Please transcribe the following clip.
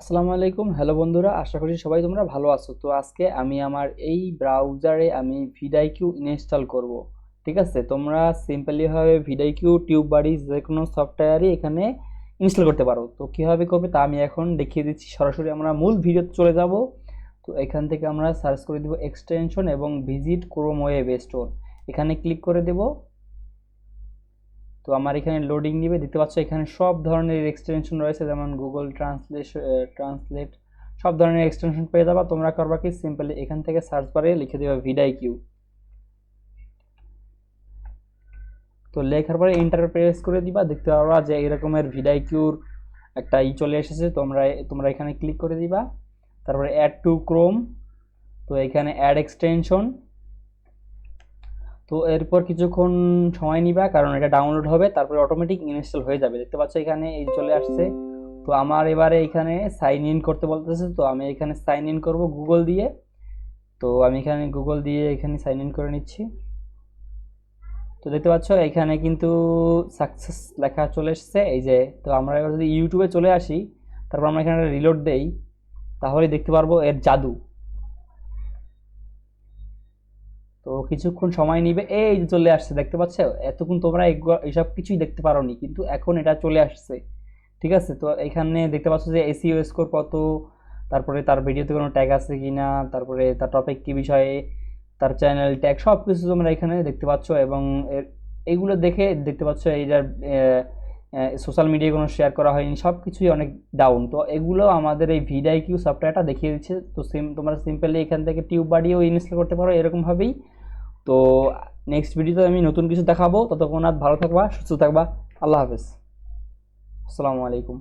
আসসালামু আলাইকুম, হ্যালো বন্ধুরা, আশা করি সবাই তোমরা ভালো আছো। তো আজকে আমি আমার এই ব্রাউজারে আমি ভিডআইকিউ ইনস্টল করব। ঠিক আছে, তোমরা সিম্পলি ভাবে ভিডআইকিউ টিউব বাড়ি যে কোনো সফটওয়্যারই এখানে ইনস্টল করতে পারো। তো কিভাবে করবে তা আমি এখন দেখিয়ে দিচ্ছি। সরাসরি আমরা মূল ভিডিওতে চলে যাব। তো এখান থেকে আমরা সার্চ করে দিব এক্সটেনশন এবং ভিজিট ক্রোম ওয়েব স্টোর, এখানে ক্লিক করে দেব। তো আমার এখানে লোডিং নিবে, দেখতে পাচ্ছ এখানে সব ধরনের এক্সটেনশন রয়েছে, যেমন গুগল ট্রান্সলেট সব ধরনের এক্সটেনশন পেয়ে যাবা। তোমরা করবা কি, সিম্পলি এখান থেকে সার্চ করে লিখে দেবা ভিডআইকিউ। তো লেখার পরে এন্টার প্রেস করে দিবা, দেখতে পারবা যে এরকমের ভিডআইকিউর একটা চলে এসেছে। তোমরা তোমরা এখানে ক্লিক করে দিবা, তারপরে অ্যাড টু ক্রোম। তো এখানে অ্যাড এক্সটেনশন। তো এরপর কিছুক্ষণ সময় নিবা, কারণ এটা ডাউনলোড হবে, তারপরে অটোমেটিক ইনস্টল হয়ে যাবে। দেখতে পাচ্ছ এখানে এই চলে আসছে। তো আমার এবারে এখানে সাইন ইন করতে বলতেছে, তো আমি এখানে সাইন ইন করব গুগল দিয়ে। তো আমি এখানে গুগল দিয়ে এখানে সাইন ইন করে নিচ্ছি। তো দেখতে পাচ্ছ এখানে কিন্তু সাকসেস লেখা চলে এসছে এই যে। তো আমরা এবার যদি ইউটিউবে চলে আসি, তারপর আমরা এখানে রিলোড দেই, তাহলে দেখতে পারবো এর জাদু। তো কিছুক্ষণ সময় নিবে, এই যে চলে আসছে, দেখতে পাচ্ছ। এতক্ষণ তোমরা এইসব কিছুই দেখতে পারোনি, কিন্তু এখন এটা চলে আসছে। ঠিক আছে, তো এখানে দেখতে পাচ্ছ যে এসইও স্কোর কত, তারপরে তার ভিডিওতে কোনো ট্যাগ আছে কিনা, তারপরে তার টপিক কি বিষয়ে, তার চ্যানেল ট্যাগ, সব কিছু তোমরা এখানে দেখতে পাচ্ছ। এবং এইগুলো দেখে দেখতে পাচ্ছ এইটার সোশ্যাল মিডিয়ায় কোনো শেয়ার করা হয়নি, সব কিছুই অনেক ডাউন। তো এগুলো আমাদের এই ভিডআইকিউ সফটওয়্যারটা দেখিয়ে দিচ্ছে। তো তোমরা সিম্পলি এখান থেকে টিউব বাড়িও ইনস্টল করতে পারো এরকমভাবেই। তো নেক্সট ভিডিওতে আমি নতুন কিছু দেখাবো। ততক্ষণ আর ভালো থাকবা, সুস্থ থাকবা। আল্লাহ হাফেজ, আসসালামু আলাইকুম।